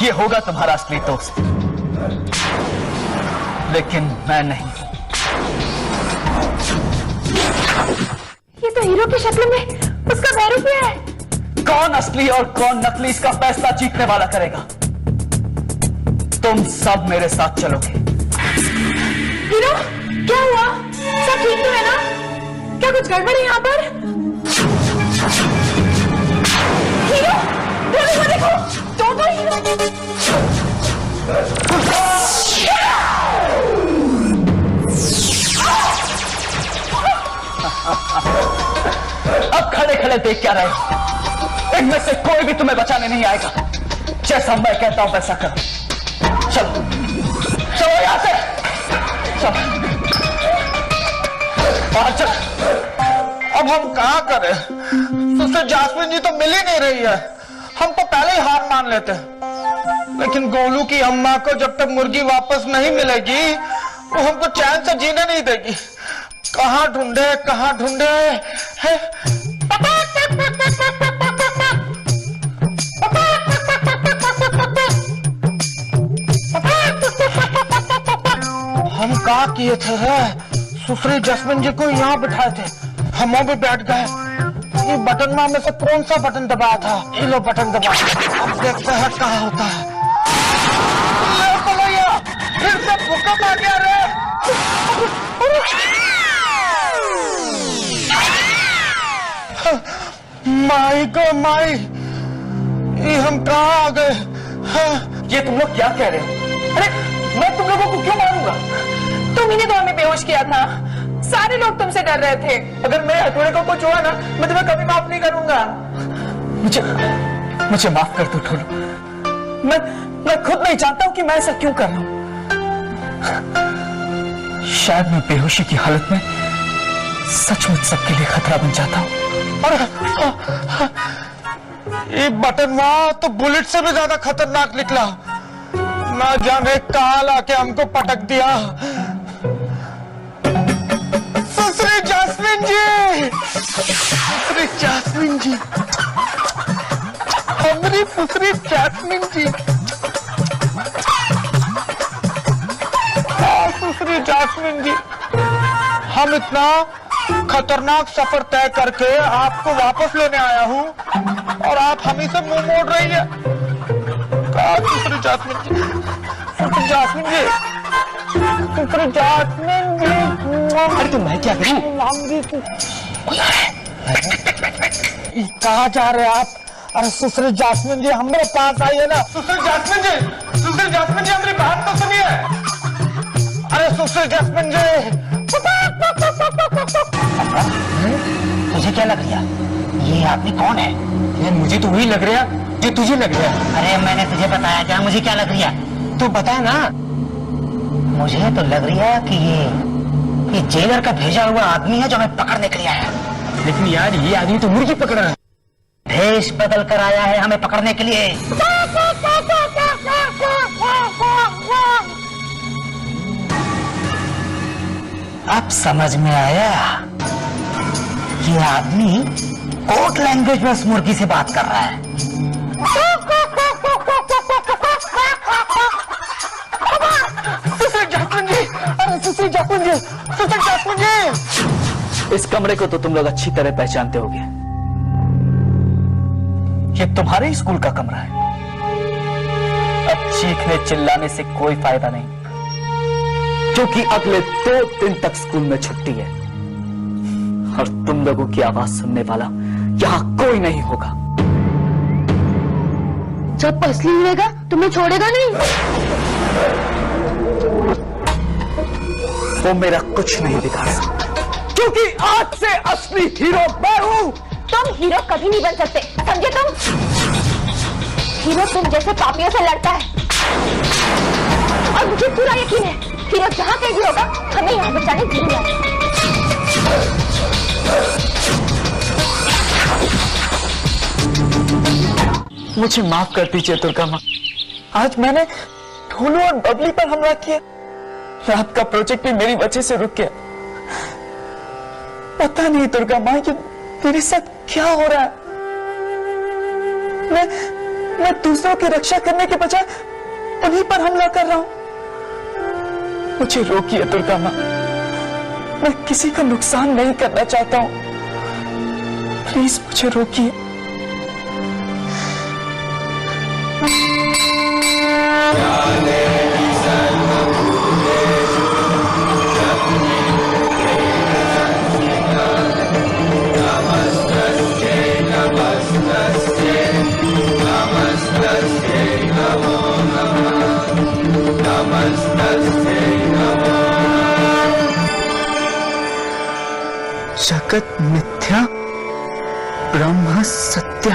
ये होगा तुम्हारा असली दोस्त, लेकिन मैं नहीं। ये तो हीरो की शक्ल में उसका बैरूपिया है। कौन असली और कौन नकली, इसका फैसला जीतने वाला करेगा। तुम सब मेरे साथ चलोगे। हीरो, क्या हुआ? सब ठीक तो है ना? क्या कुछ गड़बड़ है यहाँ पर? हीरो, देखो, देखो, हीरो। अब खड़े खड़े देख क्या रहे? इनमें से कोई भी तुम्हें बचाने नहीं आएगा। जैसा मैं कहता हूं वैसा करो। चलो चलो यहां से, चलो बाहर चलो। अब हम कहाँ करें? सिस्टर जास्मिन जी तो मिल ही नहीं रही है। हम तो पहले ही हार मान लेते, लेकिन गोलू की अम्मा को जब तक मुर्गी वापस नहीं मिलेगी वो हमको चैन से जीने नहीं देगी। कहाँ ढूंढे, कहाँ ढूंढे है? हम कहा किए थे सुश्री जस्मिन जी को यहाँ बिठाए थे, हम भी बैठ गए। ये बटन में से कौन सा बटन दबाया था? ये लो बटन दबा। अब देखते हैं कहाँ होता है। फिर से भूकंप आ गया रे। माई को माई, ये हम कहाँ आ गए? ये तुम लोग क्या कह रहे हो? अरे मैं तुम लोगों को क्यों मारूंगा? तुम ही ने तो हमें बेहोश किया था। सारे लोग तुमसे डर रहे थे। अगर मैं हथौड़े को कुछ हुआ ना, मैं तुम्हें कभी माफ नहीं करूंगा। मुझे माफ कर दो ठोलू। मैं खुद नहीं जानता हूं कि मैं ऐसा क्यों कर रहा हूं। शायद मैं बेहोशी की हालत में सचमुच सबके लिए खतरा बन जाता हूं। ये बटन वहां तो बुलेट से भी ज्यादा खतरनाक निकला। ना जाने कहाँ लाके हमको पटक दिया। सुश्री जास्मिन जी, सुश्री जास्मिन जी, हमारी सुश्री जास्मिन जी, सुश्री जास्मिन जी, हम इतना खतरनाक सफर तय करके आपको वापस लेने आया हूँ और आप हमें से मुंह मोड़ रही है। सुश्री जास्मिन जी, सुश्री जास्मिन जी, सुश्री जास्मिन जी। अरे तो मैं क्या करूं? कहाँ जा रहे हैं आप? अरे सुश्री जास्मिन जी हमारे पास आइए ना। सुश्री जास्मिन जी, सुश्री जास्मिन जी, हमारी बात तो सुनिए। अरे सुश्री जास्मिन जी। तुझे क्या लग रहा? ये आदमी कौन है? ये मुझे तो वही लग रहा है जो तुझे लग रहा है। अरे मैंने तुझे बताया क्या मुझे क्या लग रहा? तू बता ना। मुझे तो लग रहा है कि ये जेलर का भेजा हुआ आदमी है जो हमें पकड़ने के लिए आया है। लेकिन यार ये आदमी तो मुर्गी पकड़ रहा है। भेष बदल कर आया है हमें पकड़ने के लिए। अब समझ में आया, ये आदमी कोड लैंग्वेज में उस मुर्गी से बात कर रहा है। सुश्री जास्मिन जी, अरे सुश्री जास्मिन जी, सुश्री जास्मिन जी। इस कमरे को तो तुम लोग अच्छी तरह पहचानते होगे। ये तुम्हारे ही स्कूल का कमरा है। अब चीखने चिल्लाने से कोई फायदा नहीं, क्योंकि अगले 2 दिन तक स्कूल में छुट्टी है और तुम लोगों की आवाज सुनने वाला यहां कोई नहीं होगा। जब असली मिलेगा तुम्हें छोड़ेगा नहीं। वो मेरा कुछ नहीं बिगाड़ सकता, क्योंकि आज से असली हीरो मैं हूं। तुम हीरो कभी नहीं बन सकते, समझे तुम? हीरो तुम जैसे पापियों से लड़ता है और मुझे पूरा यकीन है हीरो जहां कहीं भी होगा हमें यहाँ बचाने जरूर आएगा। मुझे माफ कर दीजिए दुर्गा माँ। आज मैंने ठोलू और बबली पर हमला किया। रात का प्रोजेक्ट भी मेरी वजह से रुक गया। पता नहीं दुर्गा माँ ये मेरे साथ क्या हो रहा है। मैं दूसरों की रक्षा करने के बजाय उन्हीं पर हमला कर रहा हूं। मुझे रोकिए दुर्गा माँ, मैं किसी का नुकसान नहीं करना चाहता हूं, प्लीज मुझे रोकिए। जगत मिथ्या ब्रह्म सत्य,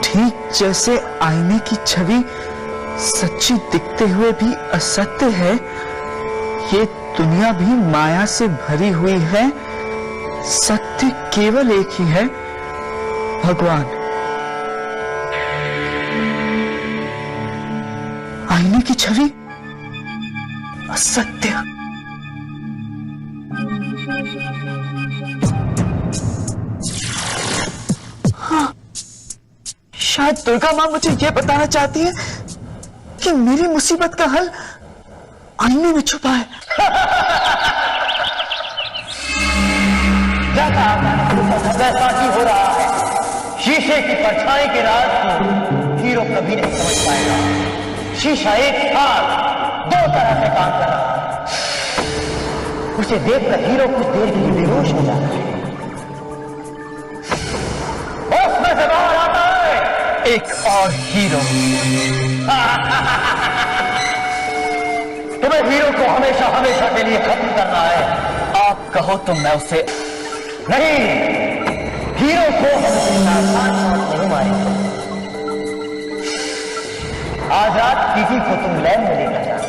ठीक जैसे आईने की छवि सच्ची दिखते हुए भी असत्य है, ये दुनिया भी माया से भरी हुई है। सत्य केवल एक ही है, भगवान। आईने की छवि असत्य। हाँ, शायद दुर्गा माँ मुझे ये बताना चाहती है कि मेरी मुसीबत का हल आईने में छुपा है। वैसा ही हो रहा है। शीशे की परछाई के राज को हीरो कभी नहीं समझ पाएगा। शीशा एक साथ दो तरह से काम कर रहा है। उसे देखकर हीरो कुछ देर के लिए बेहोश हो जाता है, उसमें से बाहर आता है एक और हीरो। तुम्हें हीरो को हमेशा हमेशा के लिए खत्म करना है। आप कहो तो मैं उसे नहीं, हीरो को हम नहीं मारेंगे। आज रात टीटी को तुम लैब में लेकर जाओ,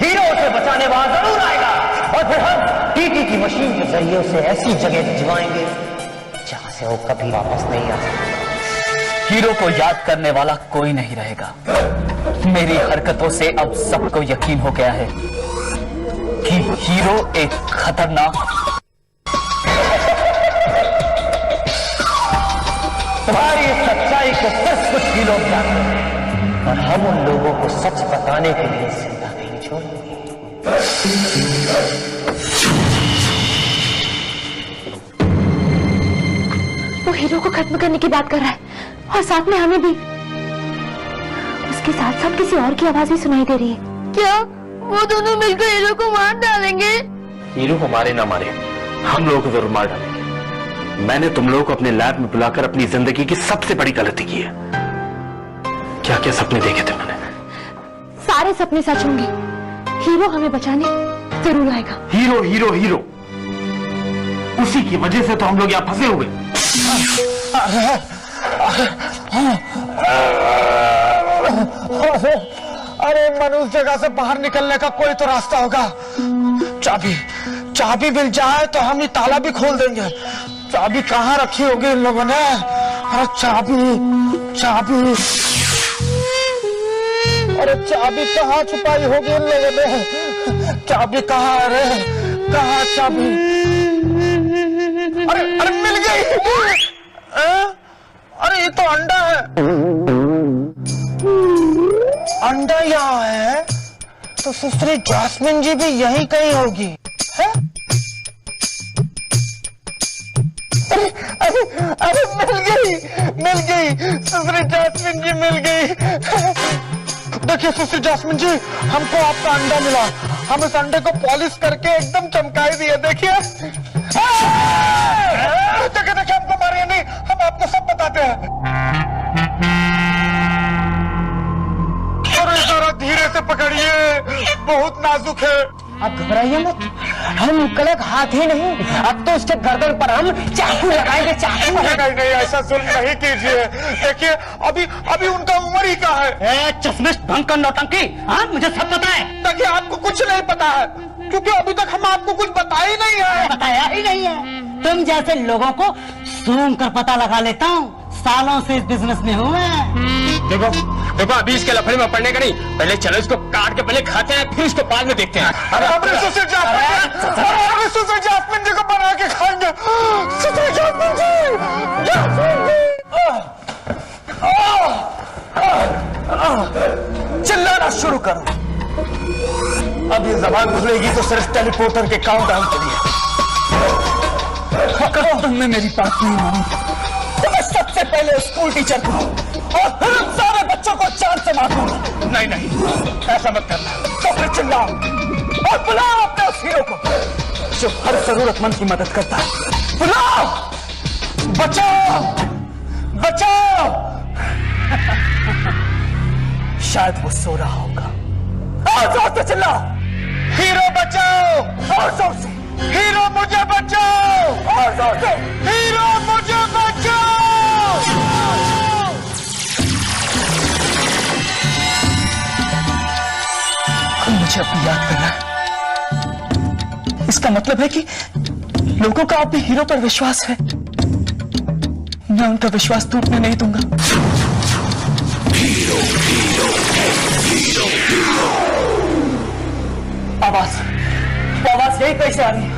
हीरो उसे बचाने वहां जरूर आएगा, और फिर हम टीटी की मशीन के जरिए उसे ऐसी जगह भिजवाएंगे जहां से वो कभी वापस नहीं आ सकता। हीरो को याद करने वाला कोई नहीं रहेगा। मेरी हरकतों से अब सबको यकीन हो गया है कि हीरो एक खतरनाक। तुम्हारी इस सच्चाई को सिर्फ कुछ ही लोग जानते हैं, और हम उन लोगों को सच बताने के लिए जिंदा नहीं छोड़ेंगे। वो हीरो को खत्म करने की बात कर रहा है, और साथ में हमें भी। उसके साथ साथ किसी और की आवाज भी सुनाई दे रही है। क्या वो दोनों मिलकर हीरो को मार डालेंगे? हीरो को मारे ना मारे, हम लोगों को जरूर मार डालेंगे। मैंने तुम लोगों को अपने लैब में बुलाकर अपनी जिंदगी की सबसे बड़ी गलती की है। क्या क्या सपने देखे थे मैंने? सारे सपने सच होंगे। हीरो हमें बचाने जरूर आएगा। हीरो हीरो हीरो, उसी की वजह से तो हम लोग यहाँ फंसे हुए। अरे मनुष्य जगह से बाहर निकलने का कोई तो रास्ता होगा। चाबी मिल जाए तो हम ये ताला भी खोल देंगे। चाबी कहाँ रखी होगी इन लोगों ने? अरे चाबी अरे चाबी कहाँ छुपाई होगी इन लोगों ने? चाबी कहाँ? अरे कहाँ चाबी? अरे मिल गई। अरे ये तो अंडा है। अंडा यहाँ है तो सुश्री जास्मिन जी भी यहीं कहीं होगी। है? अरे मिल गई सुश्री जास्मिन जी, मिल गई। देखिए सुश्री जास्मिन जी, हमको आपका अंडा मिला। हम इस अंडे को पॉलिश करके एकदम चमकाई दिए। देखिए हमको मारिए नहीं, हम आपको सब बताते हैं। जरा धीरे से पकड़िए, बहुत नाजुक है। आप घबराइए मत, हम कलक हाथ ही नहीं, अब तो उसके गर्दन पर हम चाकू लगाएंगे। चाकू नहीं, ऐसा जुल्म नहीं कीजिए। देखिए अभी उनका उम्र ही क्या है? चश्मिश भंग कर नौटंकी। हाँ, मुझे सब पता है। देखिए आपको कुछ नहीं पता है, क्योंकि अभी तक हम आपको कुछ बताया ही नहीं है। बताया ही नहीं है। तुम जैसे लोगों को सूंघ कर पता लगा लेता हूँ। सालों से इस बिजनेस में हूँ मैं। देखो अभी इसके लफड़े में पड़ने का नहीं, पहले चलो इसको काट के पहले खाते हैं, फिर इसको बाद में देखते हैं। अरे सुश्री जास्मिन जी को बना के खाएंगे। सुश्री जास्मिन जी, करो। अब ये जबान खुलेगी तो सिर्फ टेलीपोर्टर के काउंटडाउन के लिए। अगर तुमने मेरी बात नहीं मानी तो मैं सबसे पहले स्कूल टीचर को और फिर उन सारे बच्चों को चांद से मार दूंगा। नहीं नहीं, ऐसा मत करना। तो फिर चिल्लाओ और बुलाओ अपने उस हीरो को जो हर जरूरतमंद की मदद करता है। बुलाओ, बचाओ बचाओ। शायद वो सो रहा होगा। और जोर से चिल्लाओ, हीरो बचाओ। और जोर से, हीरो मुझे बचाओ। और जोर से, हीरो मुझे बचाओ। कोई मुझे अपनी याद कर रहा है। इसका मतलब है कि लोगों का अपने हीरो पर विश्वास है। मैं उनका विश्वास टूटने नहीं दूंगा। आवाज यही कैसे आ रही है?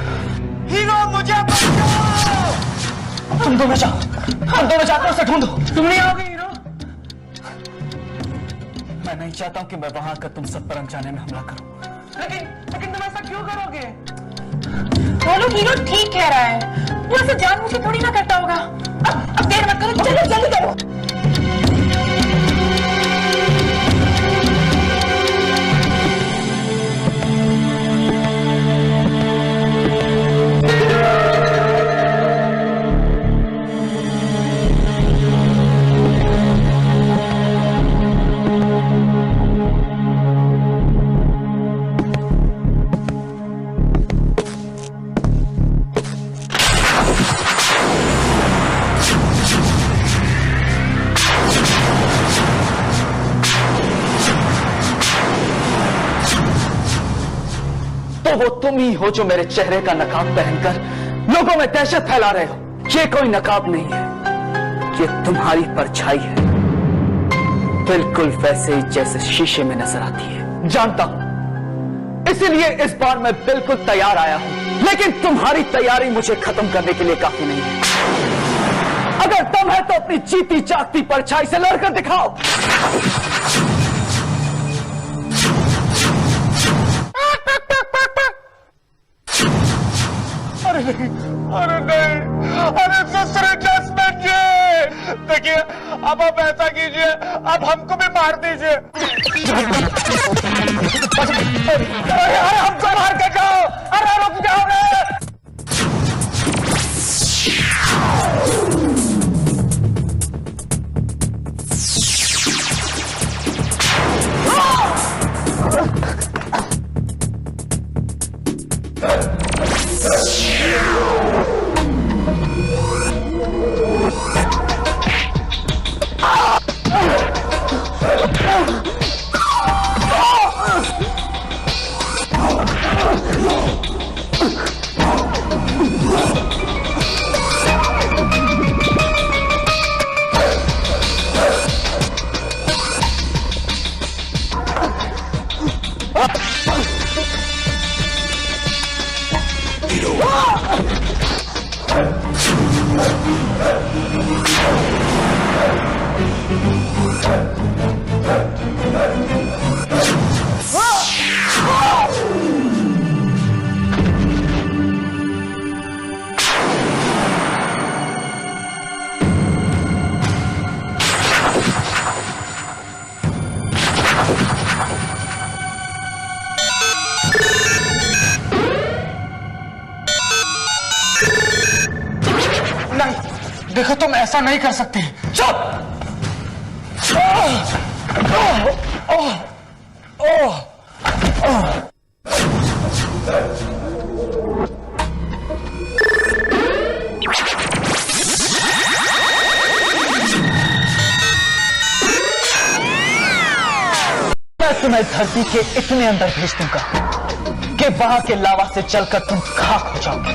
हीरो मुझे बचाओ। तुम दोनों जाओ, हम दोनों जाकर उसे ढूंढो। तुम नहीं आओगे हीरो? मैं नहीं चाहता हूं कि मैं वहां आकर तुम सब पर अनजाने में हमला करूं। लेकिन तुम ऐसा क्यों करोगे? वो लोग हीरो ठीक कह रहा है, वो ऐसे जानबूझ के थोड़ी ना करता होगा। अब देर मत करो, चलो जल्दी करो। वो तुम ही हो जो मेरे चेहरे का नकाब पहनकर लोगों में दहशत फैला रहे हो। ये कोई नकाब नहीं है, ये तुम्हारी परछाई है, बिल्कुल वैसे ही जैसे शीशे में नजर आती है। जानता हूं, इसीलिए इस बार मैं बिल्कुल तैयार आया हूं, लेकिन तुम्हारी तैयारी मुझे खत्म करने के लिए काफी नहीं है। अगर दम है तो अपनी जीती जागती परछाई से लड़कर दिखाओ। अरे नहीं, अरे दूसरे जजमेंट जी। देखिए, अब आप ऐसा कीजिए, अब हमको भी मार दीजिए। अरे हमको मार के जाओ। अरे रुक जाओ रे। देखो, तुम ऐसा नहीं कर सकते। चुप। मैं तुम्हें धरती के इतने अंदर भेज दूंगा कि वहां के लावा से जलकर तुम खाक हो जाओगे।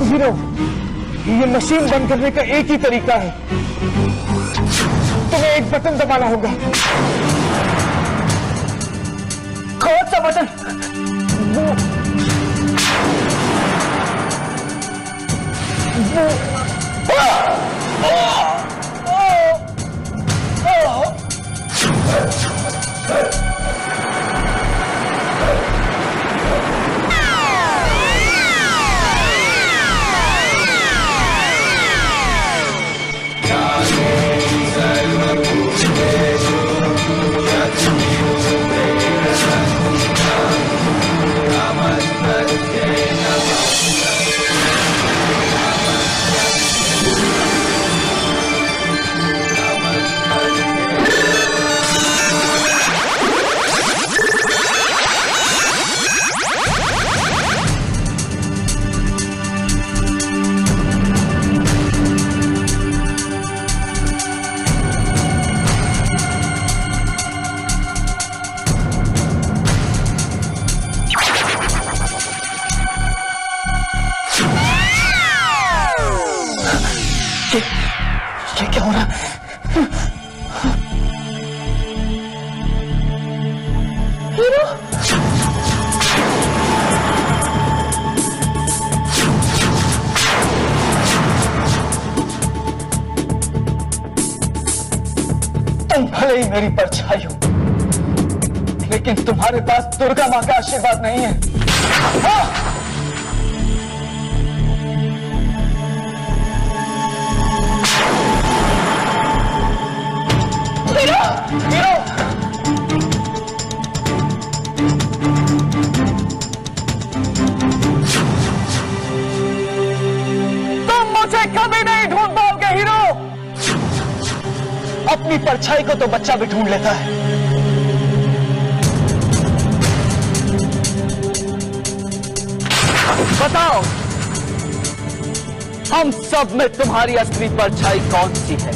हीरो, ये मशीन बंद करने का एक ही तरीका है, तुम्हें एक बटन दबाना होगा। कौन सा बटन? ये क्या हो रहा है? हीरो, तुम भले ही मेरी परछाई हो, लेकिन तुम्हारे पास दुर्गा मां का आशीर्वाद नहीं है। हीरो, हीरो, तुम मुझे कभी नहीं ढूंढ पाओगे हीरो। अपनी परछाई को तो बच्चा भी ढूंढ लेता है। बताओ, हम सब में तुम्हारी असली परछाई कौन सी है?